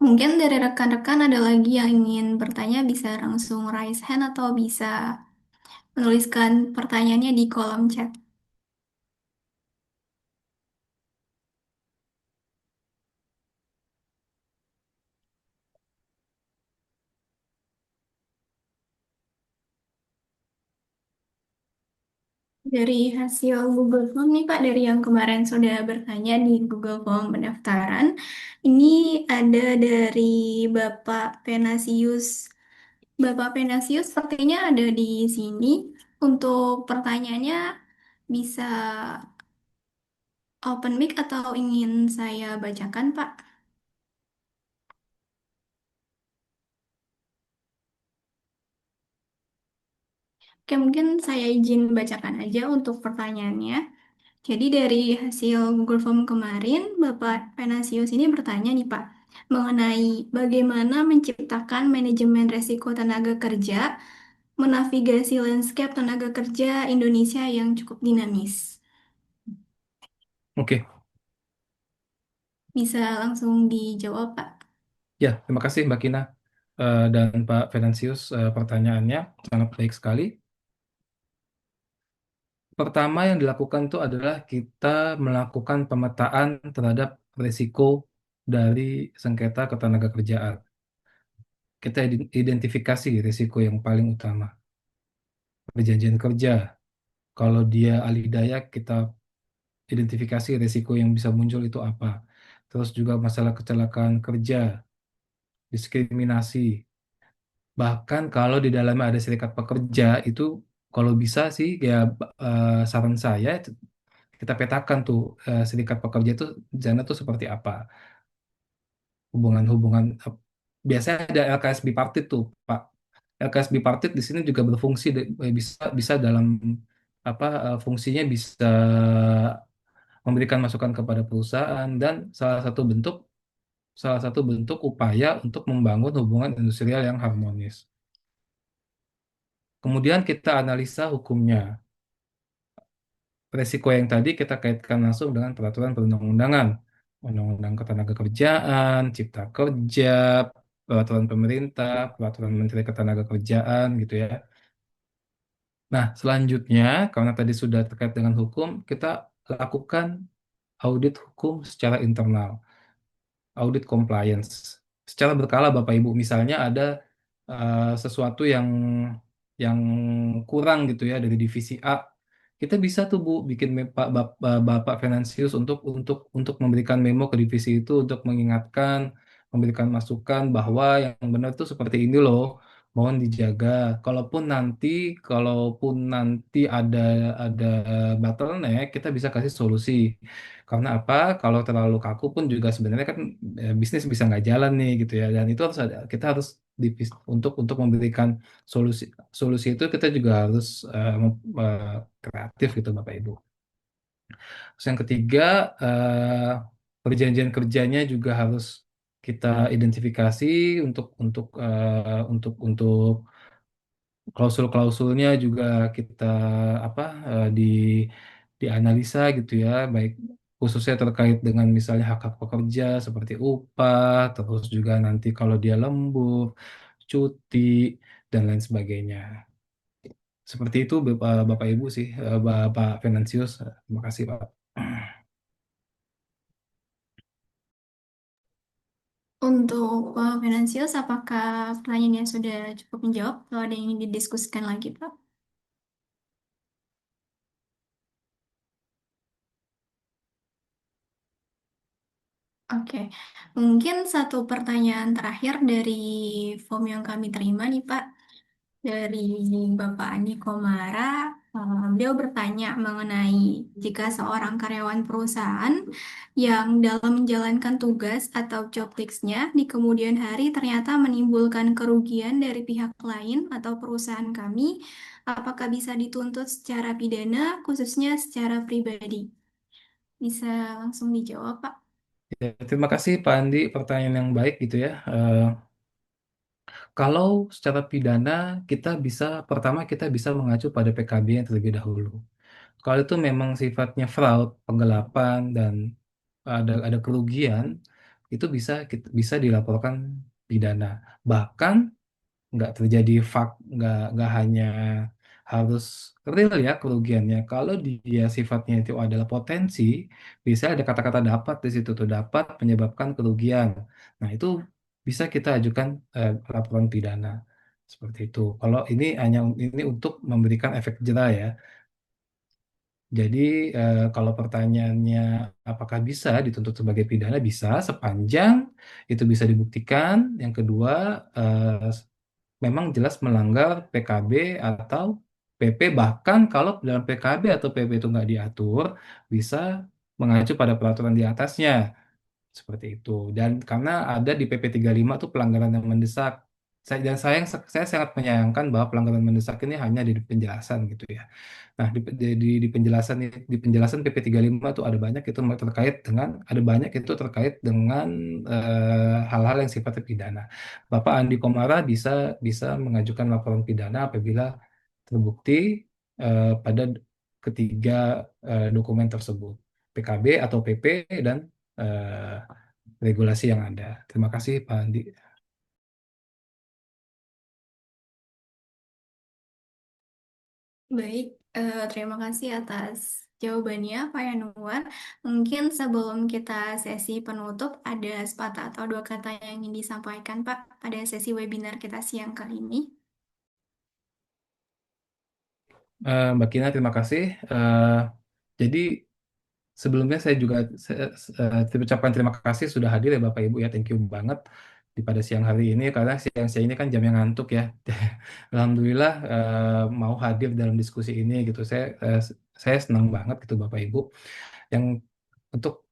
Mungkin dari rekan-rekan ada lagi yang ingin bertanya, bisa langsung raise hand atau bisa menuliskan pertanyaannya di kolom chat. Dari hasil Google Form nih Pak, dari yang kemarin sudah bertanya di Google Form pendaftaran, ini ada dari Bapak Penasius. Bapak Penasius sepertinya ada di sini. Untuk pertanyaannya bisa open mic atau ingin saya bacakan Pak? Oke, mungkin saya izin bacakan aja untuk pertanyaannya. Jadi dari hasil Google Form kemarin, Bapak Penasius ini bertanya nih Pak, mengenai bagaimana menciptakan manajemen resiko tenaga kerja, menavigasi landscape tenaga kerja Indonesia yang cukup dinamis. Oke. Bisa langsung dijawab Pak. Ya, terima kasih Mbak Kina dan Pak Venansius, pertanyaannya sangat baik sekali. Pertama yang dilakukan itu adalah kita melakukan pemetaan terhadap risiko dari sengketa ketenagakerjaan. Kita identifikasi risiko yang paling utama. Perjanjian kerja, kalau dia alih daya, kita identifikasi risiko yang bisa muncul itu apa. Terus juga masalah kecelakaan kerja, diskriminasi. Bahkan kalau di dalamnya ada serikat pekerja, itu kalau bisa sih ya saran saya kita petakan tuh serikat pekerja itu di sana tuh seperti apa hubungan-hubungan biasanya ada LKS bipartit tuh Pak. LKS bipartit di sini juga berfungsi bisa bisa dalam apa fungsinya bisa memberikan masukan kepada perusahaan dan salah satu bentuk upaya untuk membangun hubungan industrial yang harmonis. Kemudian kita analisa hukumnya. Resiko yang tadi kita kaitkan langsung dengan peraturan perundang-undangan, undang-undang ketenagakerjaan, cipta kerja, peraturan pemerintah, peraturan menteri ketenagakerjaan gitu ya. Nah, selanjutnya karena tadi sudah terkait dengan hukum, kita lakukan audit hukum secara internal, audit compliance. Secara berkala Bapak Ibu, misalnya ada sesuatu yang kurang gitu ya dari divisi A, kita bisa tuh Bu bikin Bapak Venansius untuk memberikan memo ke divisi itu untuk mengingatkan, memberikan masukan bahwa yang benar tuh seperti ini loh, mohon dijaga. Kalaupun nanti ada bottleneck, kita bisa kasih solusi. Karena apa? Kalau terlalu kaku pun juga sebenarnya kan bisnis bisa nggak jalan nih gitu ya. Dan itu kita harus untuk memberikan solusi solusi itu kita juga harus kreatif gitu Bapak Ibu. Terus yang ketiga, perjanjian kerjanya juga harus kita identifikasi untuk klausul-klausulnya juga kita apa dianalisa gitu ya, baik khususnya terkait dengan misalnya hak-hak pekerja seperti upah, terus juga nanti kalau dia lembur, cuti dan lain sebagainya. Seperti itu Bapak Ibu sih, Bapak Venansius. Terima kasih Pak. Untuk Venansius, apakah pertanyaannya sudah cukup menjawab? Kalau ada yang ingin didiskusikan lagi, Pak? Oke, mungkin satu pertanyaan terakhir dari form yang kami terima nih, Pak. Dari Bapak Andi Komara, beliau bertanya mengenai jika seorang karyawan perusahaan yang dalam menjalankan tugas atau job task-nya di kemudian hari ternyata menimbulkan kerugian dari pihak lain atau perusahaan kami, apakah bisa dituntut secara pidana, khususnya secara pribadi? Bisa langsung dijawab, Pak. Ya, terima kasih Pak Andi, pertanyaan yang baik gitu ya. Kalau secara pidana pertama kita bisa mengacu pada PKB yang terlebih dahulu. Kalau itu memang sifatnya fraud, penggelapan dan ada kerugian, itu bisa dilaporkan pidana. Bahkan nggak hanya harus real ya kerugiannya. Kalau dia sifatnya itu adalah potensi, bisa ada kata-kata dapat di situ tuh dapat menyebabkan kerugian. Nah itu bisa kita ajukan laporan pidana seperti itu. Kalau ini untuk memberikan efek jera ya. Jadi kalau pertanyaannya apakah bisa dituntut sebagai pidana, bisa sepanjang itu bisa dibuktikan. Yang kedua, memang jelas melanggar PKB atau PP. Bahkan kalau dalam PKB atau PP itu nggak diatur, bisa mengacu pada peraturan di atasnya. Seperti itu. Dan karena ada di PP 35 itu pelanggaran yang mendesak. Saya sangat menyayangkan bahwa pelanggaran mendesak ini hanya di penjelasan gitu ya. Nah, di penjelasan PP 35 itu ada banyak itu terkait dengan hal-hal yang sifatnya pidana. Bapak Andi Komara bisa bisa mengajukan laporan pidana apabila terbukti pada ketiga dokumen tersebut, PKB atau PP dan eh, regulasi yang ada. Terima kasih Pak Andi. Baik, terima kasih atas jawabannya, Pak Yanuar. Mungkin sebelum kita sesi penutup, ada sepatah atau dua kata yang ingin disampaikan, Pak, pada sesi webinar kita siang kali ini. Mbak Kina, terima kasih. Jadi sebelumnya saya ucapkan terima kasih sudah hadir ya Bapak Ibu ya. Thank you banget di pada siang hari ini karena siang-siang ini kan jam yang ngantuk ya. Alhamdulillah mau hadir dalam diskusi ini gitu. Saya senang banget gitu Bapak Ibu. Yang untuk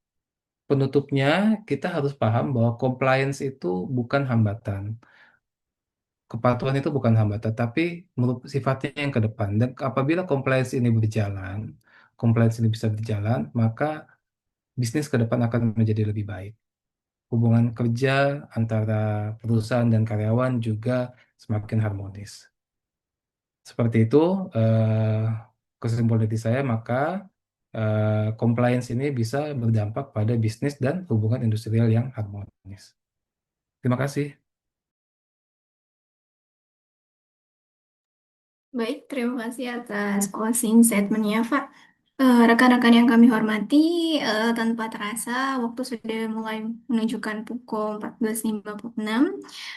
penutupnya kita harus paham bahwa compliance itu bukan hambatan. Kepatuhan itu bukan hambatan, tapi sifatnya yang ke depan. Dan apabila compliance ini bisa berjalan, maka bisnis ke depan akan menjadi lebih baik. Hubungan kerja antara perusahaan dan karyawan juga semakin harmonis. Seperti itu kesimpulan dari saya, maka compliance ini bisa berdampak pada bisnis dan hubungan industrial yang harmonis. Terima kasih. Baik, terima kasih atas closing statement-nya, Pak. Rekan-rekan yang kami hormati, tanpa terasa waktu sudah mulai menunjukkan pukul 14.56,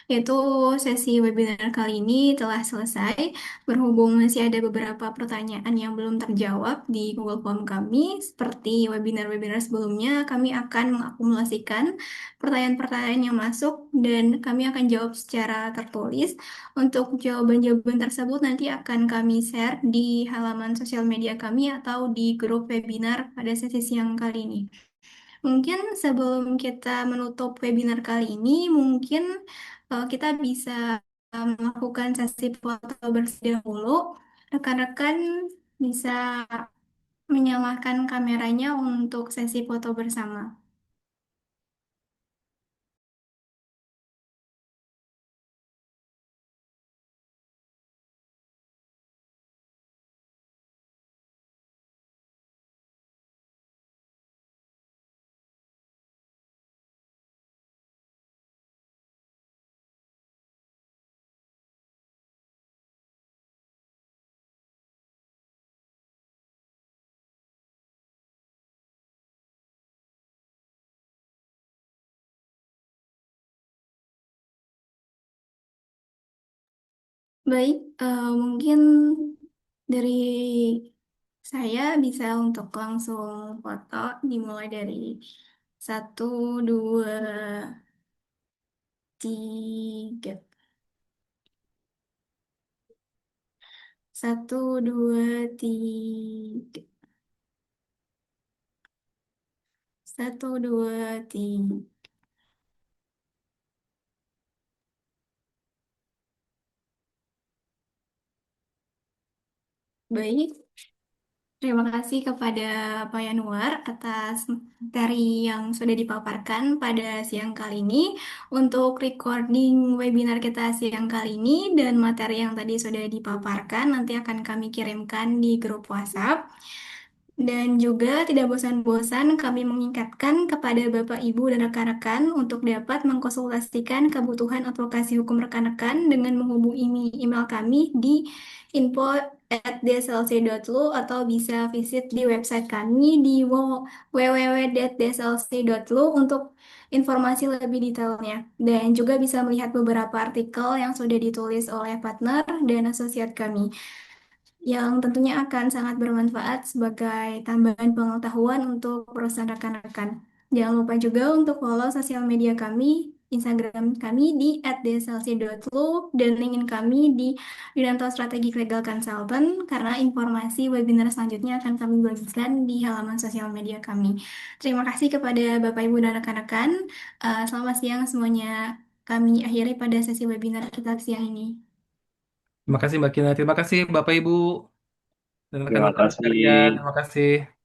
yaitu sesi webinar kali ini telah selesai. Berhubung masih ada beberapa pertanyaan yang belum terjawab di Google Form kami, seperti webinar-webinar sebelumnya, kami akan mengakumulasikan pertanyaan-pertanyaan yang masuk dan kami akan jawab secara tertulis. Untuk jawaban-jawaban tersebut nanti akan kami share di halaman sosial media kami atau di grup webinar pada sesi siang kali ini. Mungkin sebelum kita menutup webinar kali ini, mungkin kita bisa melakukan sesi foto bersih dahulu. Rekan-rekan bisa menyalakan kameranya untuk sesi foto bersama. Baik, mungkin dari saya bisa untuk langsung foto dimulai dari satu, dua, tiga. Satu, dua, tiga. Satu, dua, tiga. Baik, terima kasih kepada Pak Yanuar atas materi yang sudah dipaparkan pada siang kali ini. Untuk recording webinar kita siang kali ini dan materi yang tadi sudah dipaparkan nanti akan kami kirimkan di grup WhatsApp. Dan juga tidak bosan-bosan kami mengingatkan kepada Bapak, Ibu, dan rekan-rekan untuk dapat mengkonsultasikan kebutuhan advokasi hukum rekan-rekan dengan menghubungi email kami di info@dslc.lu atau bisa visit di website kami di www.dslc.lu untuk informasi lebih detailnya. Dan juga bisa melihat beberapa artikel yang sudah ditulis oleh partner dan asosiat kami yang tentunya akan sangat bermanfaat sebagai tambahan pengetahuan untuk perusahaan rekan-rekan. Jangan lupa juga untuk follow sosial media kami, Instagram kami di @dslc.lu dan LinkedIn kami di Yunanto Strategic Legal Consultant karena informasi webinar selanjutnya akan kami bagikan di halaman sosial media kami. Terima kasih kepada Bapak, Ibu, dan rekan-rekan. Selamat siang semuanya. Kami akhiri pada sesi webinar kita siang ini. Terima kasih Mbak Kina, terima kasih Bapak Ibu dan Terima rekan-rekan sekalian. kasih. Terima kasih.